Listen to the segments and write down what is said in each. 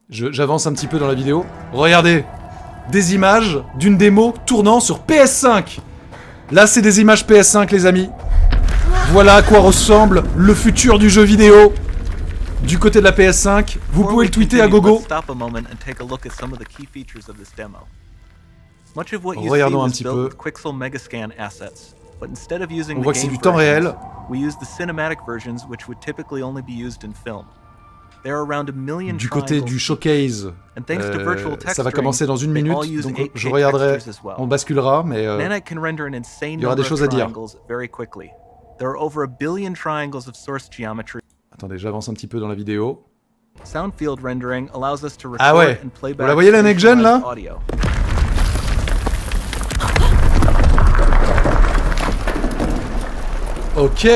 J'avance un petit peu dans la vidéo. Regardez, des images d'une démo tournant sur PS5. Là, c'est des images PS5, les amis. Voilà à quoi ressemble le futur du jeu vidéo. Du côté de la PS5, vous pouvez le tweeter à gogo. Regardons un petit peu. On voit que c'est du temps réel. Du côté du showcase, ça va commencer dans 1 minute, donc je regarderai, on basculera, mais il y aura des choses à dire. Attendez, j'avance un petit peu dans la vidéo. Ah ouais, vous la voyez la next-gen là ? Ok.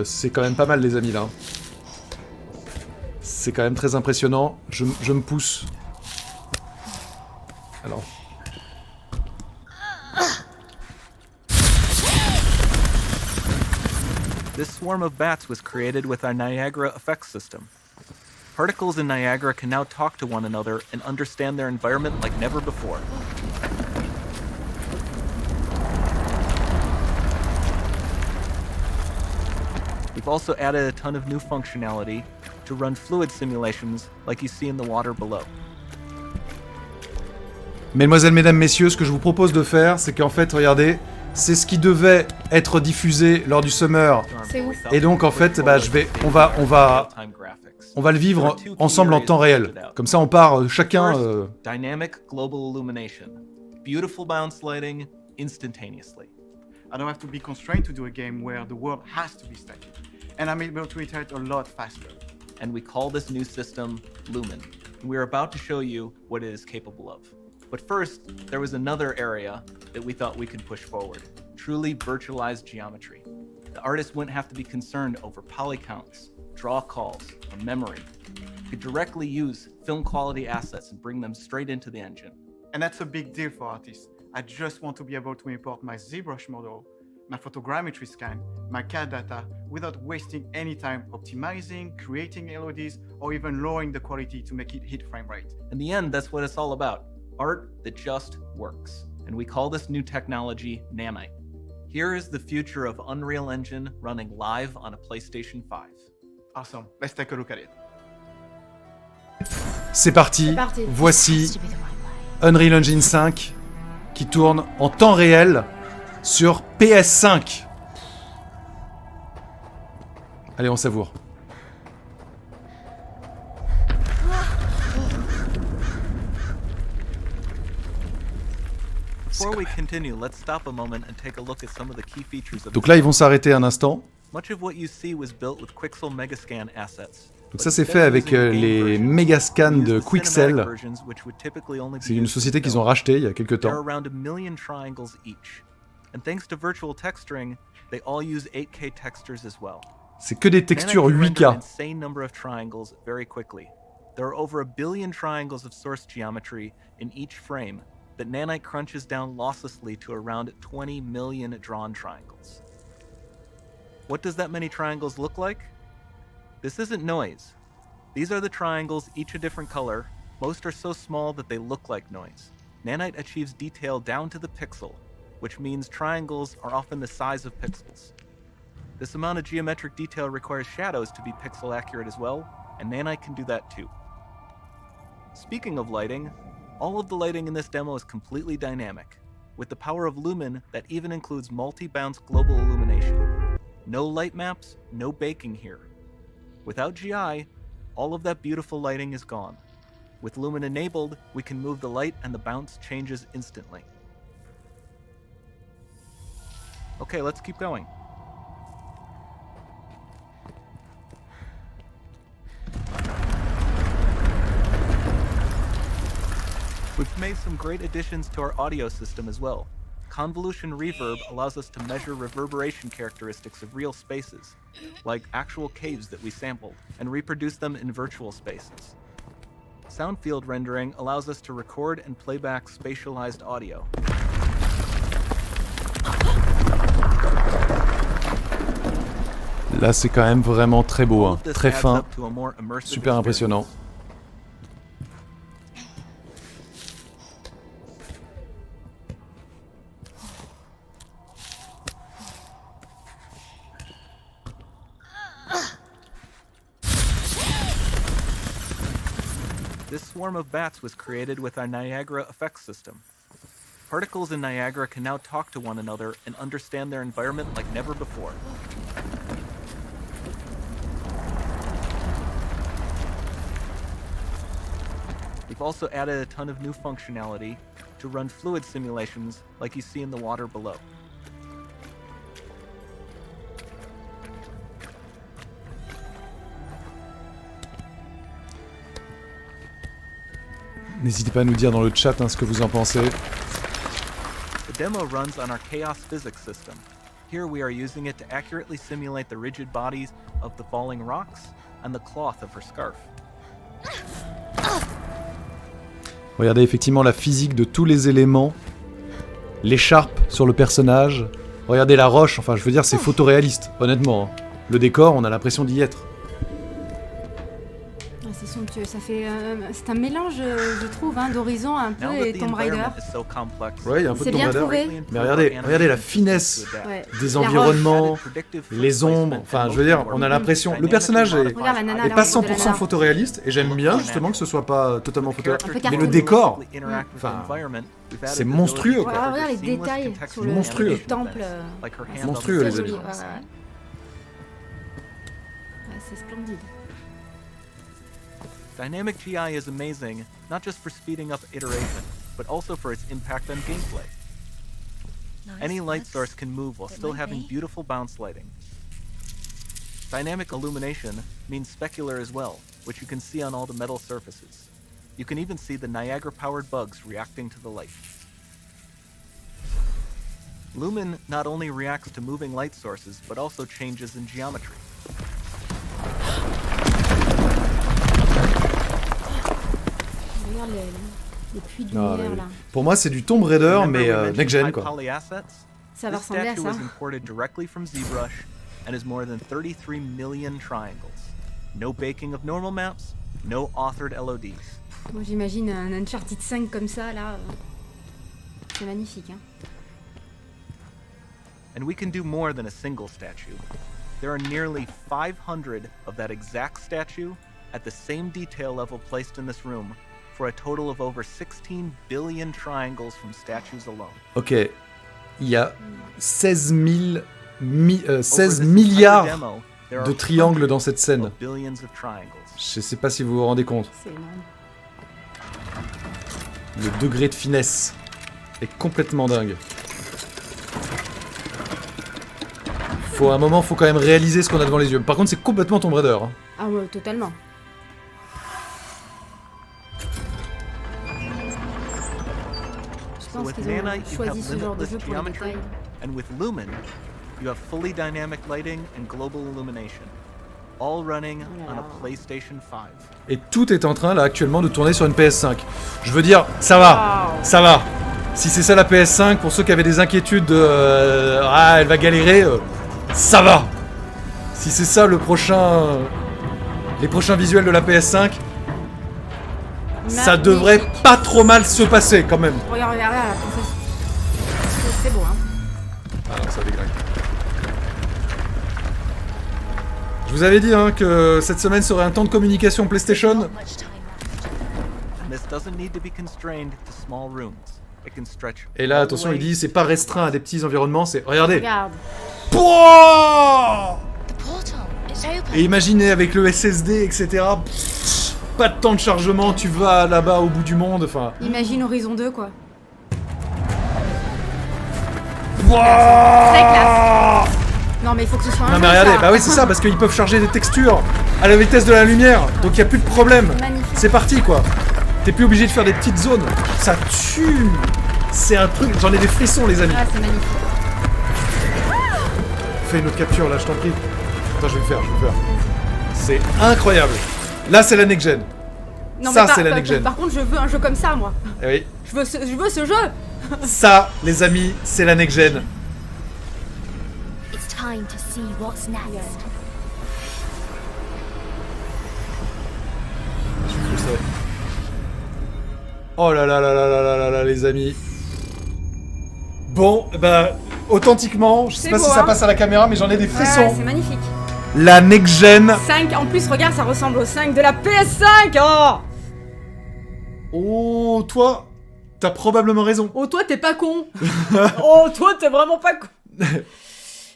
C'est quand même pas mal les amis là. C'est quand même très impressionnant. Je me pousse. Alors. This swarm of bats was created with our Niagara effects system. Particles in Niagara can now talk to one another and understand their environment like never before. We've also added a ton of new functionality to run fluid simulations like you see in the water below. Mesdemoiselles, mesdames, messieurs, ce que je vous propose de faire, c'est qu'en fait, regardez, c'est ce qui devait être diffusé lors du Summer. C'est ouf. Et donc, en fait, bah, on va le vivre ensemble en temps réel. Comme ça, on part chacun... Dynamic global illumination. Beautiful bounce lighting instantaneously. I don't have to be constrained to do a game where the world has to be static. And I'm able to iterate a lot faster. And we call this new system Lumen. We're about to show you what it is capable of. But first, there was another area that we thought we could push forward. Truly virtualized geometry. The artist wouldn't have to be concerned over poly counts, draw calls, or memory. You could directly use film quality assets and bring them straight into the engine. And that's a big deal for artists. I just want to be able to import my ZBrush model, my photogrammetry scan, my CAD data without wasting any time optimizing, creating LODs, or even lowering the quality to make it hit frame rate. In the end, that's what it's all about. Art that just works. And we call this new technology Nanite. Here is the future of Unreal Engine running live on a PlayStation 5. Awesome, let's take a look at it. C'est parti. Voici Unreal Engine 5 qui tourne en temps réel sur PS5. Allez, on savoure. Donc là, ils vont s'arrêter un instant. Donc ça, c'est fait avec les Megascans de Quixel. C'est une société qu'ils ont rachetée il y a quelques temps. C'est que des textures 8K. There are over 1 billion triangles of source geometry in each frame that Nanite crunches down losslessly to around 20 million drawn triangles. What does that many triangles look like? This isn't noise. These are the triangles, each a different color. Most are so small that they look like noise. Nanite achieves detail down to the pixel, which means triangles are often the size of pixels. This amount of geometric detail requires shadows to be pixel accurate as well, and Nanite can do that too. Speaking of lighting, all of the lighting in this demo is completely dynamic, with the power of Lumen that even includes multi-bounce global illumination. No light maps, no baking here. Without GI, all of that beautiful lighting is gone. With Lumen enabled, we can move the light and the bounce changes instantly. Okay, let's keep going. We've made some great additions to our audio system as well. Convolution reverb allows us to measure reverberation characteristics of real spaces, like actual caves that we sampled, and reproduce them in virtual spaces. Sound field rendering allows us to record and playback spatialized audio. Là, c'est quand même vraiment très beau, hein. Très fin, super impressionnant. This swarm of bats was created with our Niagara effects system. Particles in Niagara can now talk to one another and understand their environment like never before. We've also added a ton of new functionality to run fluid simulations like you see in the water below. N'hésitez pas à nous dire dans le chat hein, ce que vous en pensez. The demo runs on our chaos physics system. Here we are using it to accurately simulate the rigid bodies of the falling rocks and the cloth of her scarf. Regardez effectivement la physique de tous les éléments. L'écharpe sur le personnage. Regardez la roche, enfin je veux dire c'est photoréaliste, honnêtement. Hein. Le décor, on a l'impression d'y être. C'est somptueux, ça fait... c'est un mélange, je trouve, hein, d'Horizon un peu et Tomb Raider. Ouais, il y a un peu de C'est Tomb bien Raider. trouvé. Mais regardez la finesse Ouais. des La environnements, les ombres, enfin je veux dire, on a l'impression... Le personnage est Regarde la nana, pas la robe de 100% la nana. photoréaliste, et j'aime bien justement que ce soit pas totalement photoréaliste. Un peu Mais le cartoon. décor, enfin, c'est monstrueux Ouais, quoi. regarde les détails sur le, Monstrueux. le temple. Monstrueux, les amis. Ouais, c'est splendide. Dynamic GI is amazing, not just for speeding up iteration, but also for its impact on gameplay. Any light source can move while still having beautiful bounce lighting. Dynamic illumination means specular as well, which you can see on all the metal surfaces. You can even see the Niagara-powered bugs reacting to the light. Lumen not only reacts to moving light sources, but also changes in geometry. Regarde les puits de Non, lumière mais là. Pour moi c'est du Tomb Raider mais next gen quoi. Ça va ressembler à This ça. statue was imported directly from ZBrush and is more than 33 million triangles. No baking of normal maps, no authored LODs. Moi j'imagine un Uncharted 5 comme ça là. C'est magnifique hein. And we can do more than a single statue. There are nearly 500 of that exact statue at the same detail level placed in this room for a total of over 16 billion triangles from statues alone. Ok, il y a 16 milliards de triangles dans cette scène. Je sais pas si vous vous rendez compte. C'est énorme. Le degré de finesse est complètement dingue. À un moment, faut quand même réaliser ce qu'on a devant les yeux. Par contre, c'est complètement Tomb Raider. Hein. Ah ouais, totalement. Je pense qu'ils ont choisi ce genre de jeu pour les détails. And with Lumen, you have fully dynamic lighting and global illumination, all running on a PlayStation 5. Et tout est en train, là, actuellement, de tourner sur une PS5. Je veux dire, ça va, ça va. Si c'est ça la PS5, pour ceux qui avaient des inquiétudes de... ah, elle va galérer, ça va. Si c'est ça le prochain... les prochains visuels de la PS5, ça devrait pas trop mal se passer, quand même. Regarde, regarde, regarde, c'est beau, hein. Ah non, ça déglingue. Je vous avais dit hein, que cette semaine serait un temps de communication PlayStation. Et là, attention, il dit c'est pas restreint à des petits environnements, c'est... Regardez. Regarde. Pouah. Et imaginez avec le SSD, etc. Pas de temps de chargement, tu vas là-bas au bout du monde, enfin... Imagine Horizon 2, quoi. Pouah. Très classe. Non mais il faut que ce soit un Non jeu, mais regardez, ça. bah oui c'est ça, parce qu'ils peuvent charger des textures à la vitesse de la lumière, donc il y a plus de problème. Magnifique. C'est parti quoi. T'es plus obligé de faire des petites zones. Ça tue. C'est un truc, j'en ai des frissons les amis. Ah c'est magnifique. Fais une autre capture là, je t'en prie. Attends, je vais le faire. C'est incroyable. Là c'est la next gen. Non, Ça mais c'est la next gen. Par contre je veux un jeu comme ça moi. Eh oui. Je veux ce jeu. Ça les amis, c'est la next gen. It's time to see what's next. Oh là là là là là là là là, les amis. Bon, bah, authentiquement, je sais C'est pas beau, si ça hein. passe à la caméra, mais j'en ai des Ouais, frissons. c'est magnifique. La next-gen. 5, en plus, regarde, ça ressemble au 5 de la PS5. Oh, Oh, toi, t'as probablement raison. oh toi, t'es pas con. Oh, toi, t'es vraiment pas con.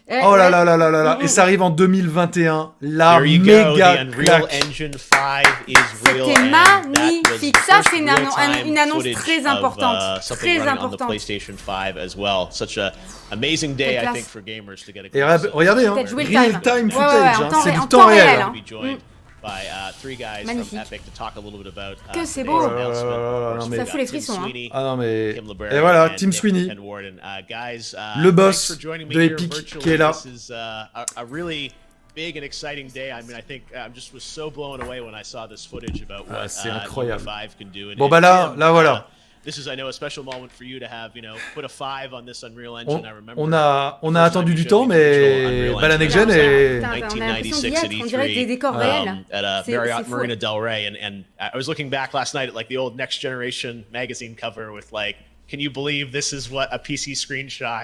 Eh, Oh là ouais. là là là là là. Et ça arrive en 2021. La There you go. méga The Unreal claque. Engine 5 is real. C'était and that was magnifique. the Ça, first c'est une real-time annonce footage très of, importante. something Très running on the importante. PlayStation 5 as well. Such a amazing day, Quelle I classe. think, for gamers to get a Et glimpse of regardez, hein, Peut-être jouer le real time. time Ouais, ouais, footage, en hein, temps c'est ré- du en temps temps réel. réel, hein. hein. be joined by three guys from Magnifique. Epic to talk a little bit about Que c'est today's beau. announcement. non, Of course, mais- Ça we've fout les got Tim frissons, hein. Sweeney, Ah non mais... Kim LeBaron Et voilà, and Tim Nick Sweeney, and Warden. Guys, le thanks boss for joining me de here Epic virtually. qui est là. This is a really big and exciting day. I mean, I think I just was so blown away when I saw this footage about what c'est incroyable. 5 can do. And- Bon and bah là, Tim, là voilà. This is, I know, a special moment for you to have, you know, put a 5 on this Unreal On, Engine. I remember. on a the first attendu time du you temps, showed me the original mais Unreal bah, la Engine next gen was, est... Putain, on a l'impression d'y 1996 être, at on dirait des E3 décors réels. at C'est Marriott fou. Marina Del Rey, and I was looking back last night at like the old Next Generation magazine cover with like, can you believe this is what a PC screenshot